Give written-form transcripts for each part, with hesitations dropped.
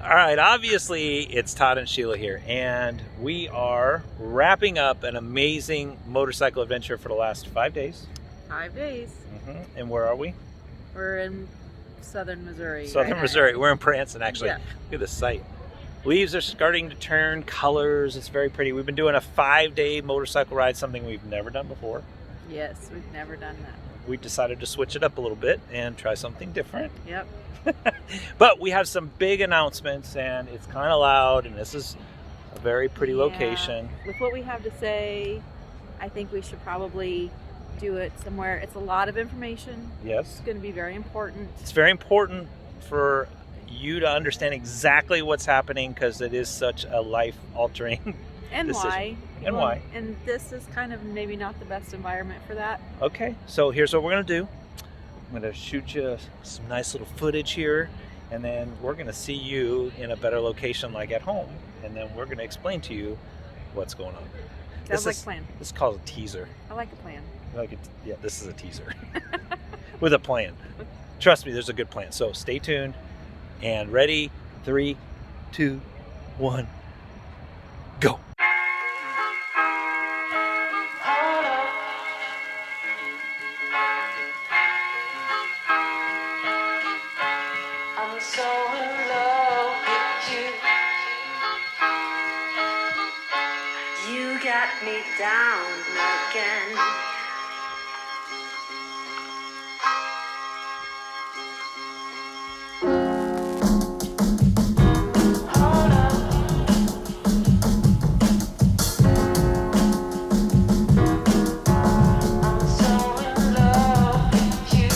All right, obviously it's Todd and Sheila here, and we are wrapping up an amazing motorcycle adventure for the last 5 days. 5 days. And where are we? We're in southern Missouri. Southern Missouri. We're in Branson, actually. Yeah. Look at the site. Leaves are starting to turn colors. It's very pretty. We've been doing a 5-day motorcycle ride, something we've never done before. Yes, we've never done that. We decided to switch it up a little bit and try something different. Yep. But we have some big announcements, and it's kind of loud, and this is a very pretty location. With what we have to say, I think we should probably do it somewhere. It's a lot of information. Yes. It's going to be very important. It's very important for you to understand exactly what's happening because it is such a life-altering And decision. why. And why. And this is kind of maybe not the best environment for that. Okay, so here's what we're going to do. I'm going to shoot you some nice little footage here, and then we're going to see you in a better location like at home, and then we're going to explain to you what's going on. Sounds like a plan. This is called a teaser. I like a plan. Yeah, this is a teaser with a plan. Trust me, there's a good plan. So stay tuned and ready. 3, 2, 1, go. I'm so in love with you. You got me down again. Hold up. I'm so in love with you.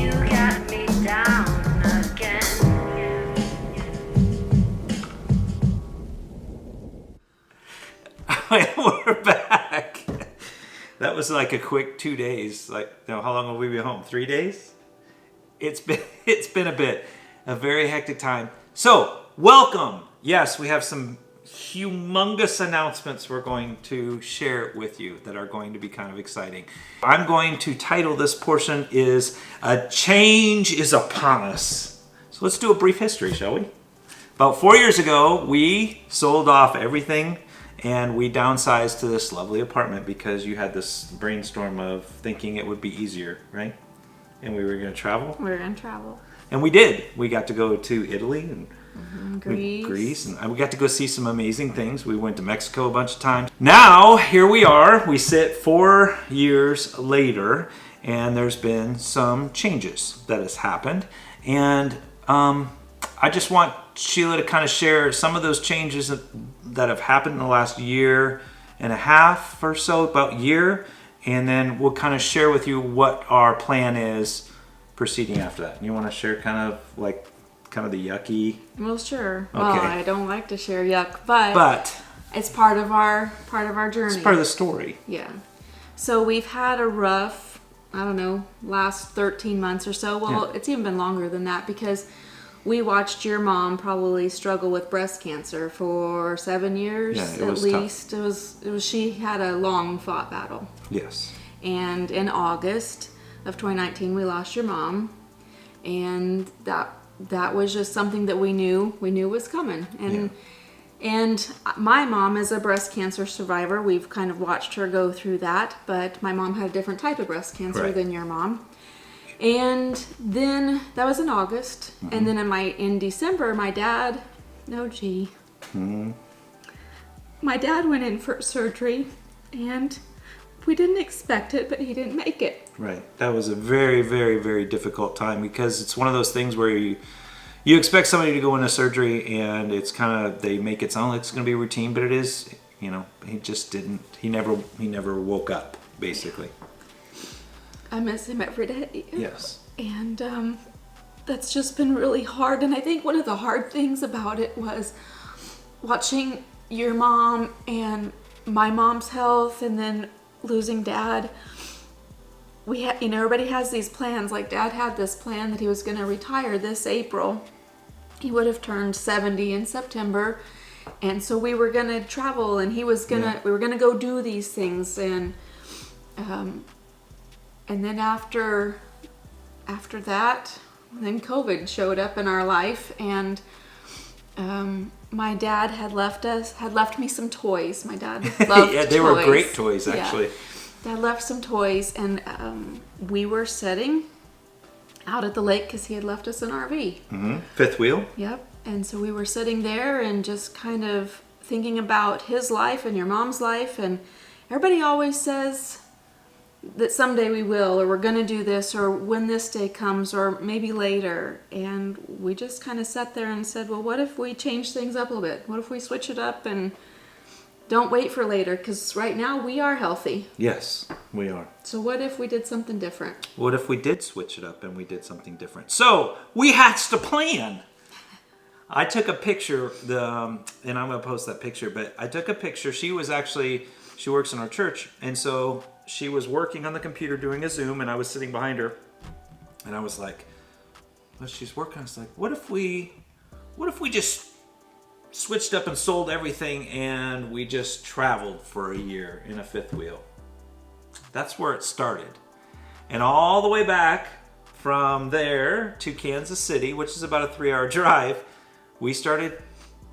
You got me down again. We're back. That was like a quick 2 days. Like, how long will we be home? 3 days? It's been a very hectic time. So, welcome. Yes, we have some humongous announcements we're going to share with you that are going to be kind of exciting. I'm going to title this portion is A Change is Upon Us. So let's do a brief history, shall we? About 4 years ago, we sold off everything and we downsized to this lovely apartment because you had this brainstorm of thinking it would be easier, right? And we were going to travel. We're going to travel. And we did. We got to go to Italy and Greece. and we got to go see some amazing things. We went to Mexico a bunch of times. Now, here we are. We sit 4 years later, and there's been some changes that has happened. And I just want Sheila to kind of share some of those changes that have happened in the last year and a half or so, about year. And then we'll kind of share with you what our plan is proceeding after that. You want to share kind of the yucky? Well, sure. Okay. Well, I don't like to share yuck, but it's part of our journey. It's part of the story. Yeah. So we've had a rough, last 13 months or so. Well, It's even been longer than that because we watched your mom probably struggle with breast cancer for 7 years at least. Tough. It was she had a long fought battle. Yes. And in August of 2019 we lost your mom, and that was just something that we knew was coming. And my mom is a breast cancer survivor. We've kind of watched her go through that, but my mom had a different type of breast cancer than your mom. And then that was in August, and then in December, my dad went in for surgery, and we didn't expect it, but he didn't make it. Right. That was a very, very, very difficult time because it's one of those things where you expect somebody to go into surgery and it's kind of, they make it sound like it's going to be routine, but it is, he just didn't, he never woke up, basically. I miss him every day. Yes. And that's just been really hard. And I think one of the hard things about it was watching your mom and my mom's health, and then losing dad. We had, everybody has these plans. Like dad had this plan that he was going to retire this April. He would have turned 70 in September. And so we were going to travel, and we were going to go do these things. And then after that, then COVID showed up in our life, and my dad had left me some toys. My dad loved Yeah, they toys. were great toys, Yeah. actually. Dad left some toys, and we were sitting out at the lake because he had left us an RV. Mm-hmm. Fifth wheel. Yep. And so we were sitting there and just kind of thinking about his life and your mom's life. And everybody always says that someday we will, or we're going to do this, or when this day comes, or maybe later. And we just kind of sat there and said, well, what if we change things up a little bit? What if we switch it up and don't wait for later? Because right now we are healthy. Yes, we are. So what if we did something different? What if we did switch it up and we did something different? So we hatched a plan. I took a picture, and I'm going to post that picture, but I took a picture. She works in our church, and so she was working on the computer doing a Zoom, and I was sitting behind her, and I was like, well, she's working. I was like, what if we just switched up and sold everything and we just traveled for a year in a fifth wheel? That's where it started. And all the way back from there to Kansas City, which is about a 3-hour drive, we started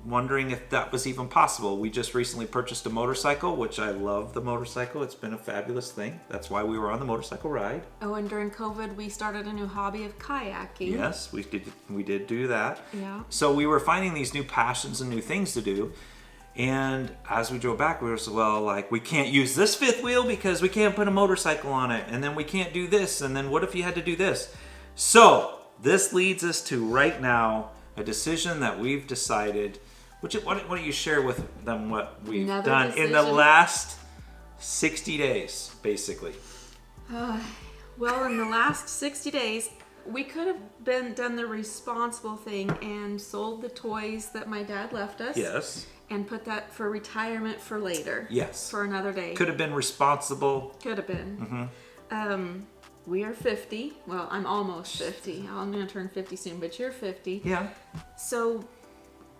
wondering if that was even possible. We just recently purchased a motorcycle, which I love the motorcycle. It's been a fabulous thing. That's why we were on the motorcycle ride. Oh, and during COVID, we started a new hobby of kayaking. Yes, we did do that. Yeah. So we were finding these new passions and new things to do. And as we drove back, we were so, well, like, we can't use this fifth wheel because we can't put a motorcycle on it. And then we can't do this. And then what if you had to do this? So this leads us to right now a decision that we've decided. Why don't you share with them what we've Another done in the decision? last 60 days, basically. Well, in the last 60 days, we could have done the responsible thing and sold the toys that my dad left us. Yes. And put that for retirement for later. Yes. For another day. Could have been responsible. Could have been. We are 50. Well, I'm almost 50. I'm going to turn 50 soon, but you're 50. Yeah. So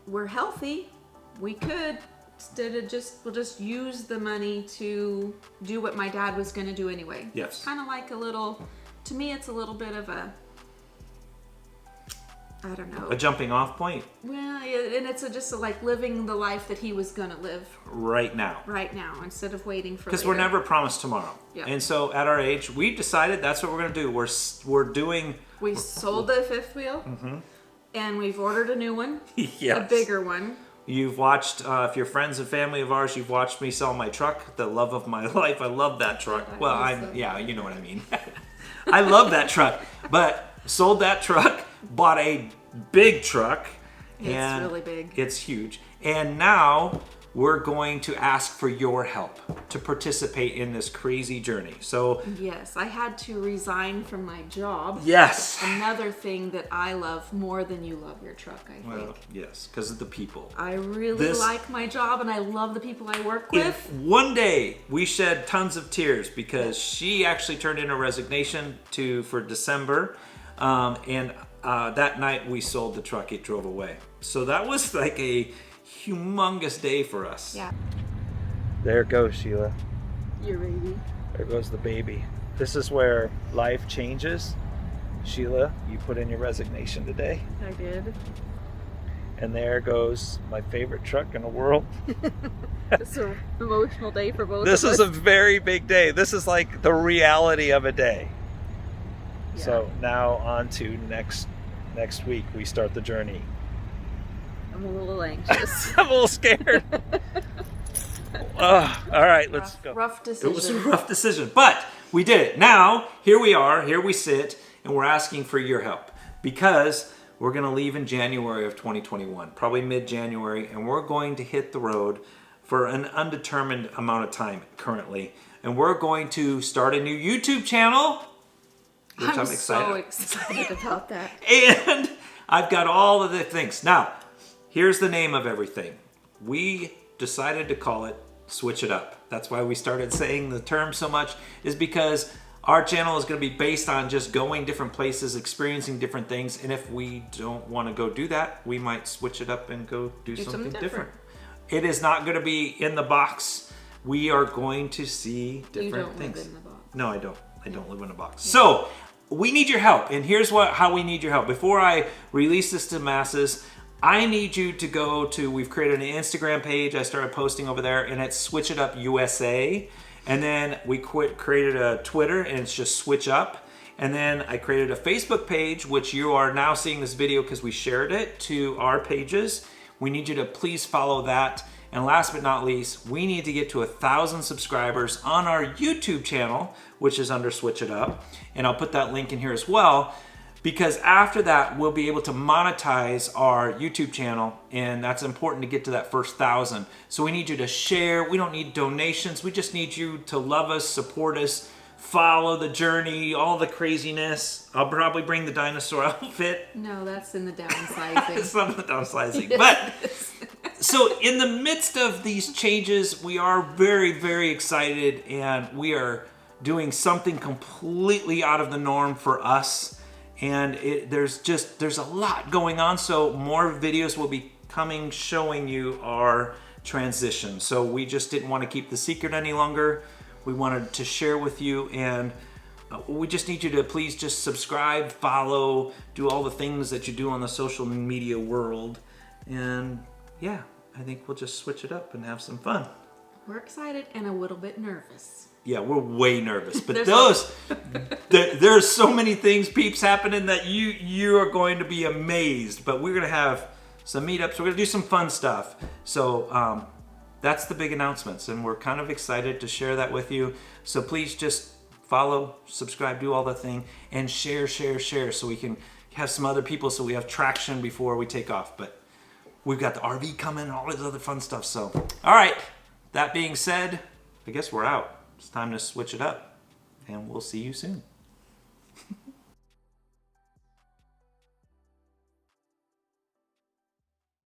we're healthy. We could we'll just use the money to do what my dad was going to do anyway. Yes. Kind of like to me, it's a little bit of I don't know. A jumping off point Well, and it's just like living the life that he was going to live right now. right now instead of waiting for Because later. we're never promised tomorrow. Yeah. And so at our age, we've decided that's what we're going to do. We're doing... We sold the fifth wheel, and we've ordered a new one, Yes. a bigger one. You've watched, if you're friends and family of ours, you've watched me sell my truck, the love of my life. I love that truck. I Well, love that. yeah, you know what I mean. I love that truck. But sold that truck, bought a big truck. It's and really big. It's huge. And now we're going to ask for your help to participate in this crazy journey. So, Yes, I had to resign from my job. yes. Another thing that I love more than you love your truck, I think. Well, yes, because of the people. I really this- like my job, and I love the people I work If with. one day we shed tons of tears because she actually turned in a resignation for December, and that night we sold the truck. It drove away. So that was like a humongous day for us. Yeah. There goes Sheila. Your baby. There goes the baby. This is where life changes. Sheila, you put in your resignation today. I did. And there goes my favorite truck in the world. It's an emotional day for both This of us. is a very big day. This is like the reality of a day. Yeah. So now on to next week we start the journey. I'm a little anxious. I'm a little scared. All right, let's go. Rough decision. It was a rough decision, but we did it. Now, here we are, here we sit, and we're asking for your help because we're going to leave in January of 2021, probably mid-January, and we're going to hit the road for an undetermined amount of time currently. And we're going to start a new YouTube channel, which I'm excited. so excited about that. And I've got all of the things. Now, here's the name of everything. We decided to call it Switch It Up. That's why we started saying the term so much, is because our channel is going to be based on just going different places, experiencing different things. And if we don't want to go do that, we might switch it up and go do something different. It is not going to be in the box. We are going to see different You don't things. live in the box. No, I don't. I don't live in a box. So we need your help. And here's how we need your help. Before I release this to masses, I need you to go to, we've created an Instagram page. I started posting over there, and it's Switch It Up USA. And then we created a Twitter, and it's just Switch Up. And then I created a Facebook page, which you are now seeing this video because we shared it to our pages. We need you to please follow that. And last but not least, we need to get to 1,000 subscribers on our YouTube channel, which is under Switch It Up. And I'll put that link in here as well, because after that, we'll be able to monetize our YouTube channel, and that's important to get to that first 1,000. So we need you to share. We don't need donations. We just need you to love us, support us, follow the journey, all the craziness. I'll probably bring the dinosaur outfit. No, that's in the downsizing. It's not the downsizing. But so in the midst of these changes, we are very, very excited, and we are doing something completely out of the norm for us. And there's a lot going on. So more videos will be coming showing you our transition. So we just didn't want to keep the secret any longer. We wanted to share with you, and we just need you to please just subscribe, follow, do all the things that you do on the social media world. And yeah, I think we'll just switch it up and have some fun. We're excited and a little bit nervous. Yeah, we're way nervous, but There's there's so many things, peeps, happening that you are going to be amazed. But we're gonna have some meetups. We're gonna do some fun stuff. So that's the big announcements, and we're kind of excited to share that with you. So please just follow, subscribe, do all the thing, and share, so we can have some other people, so we have traction before we take off. But we've got the RV coming and all this other fun stuff. So, all right. That being said, I guess we're out. It's time to switch it up, and we'll see you soon.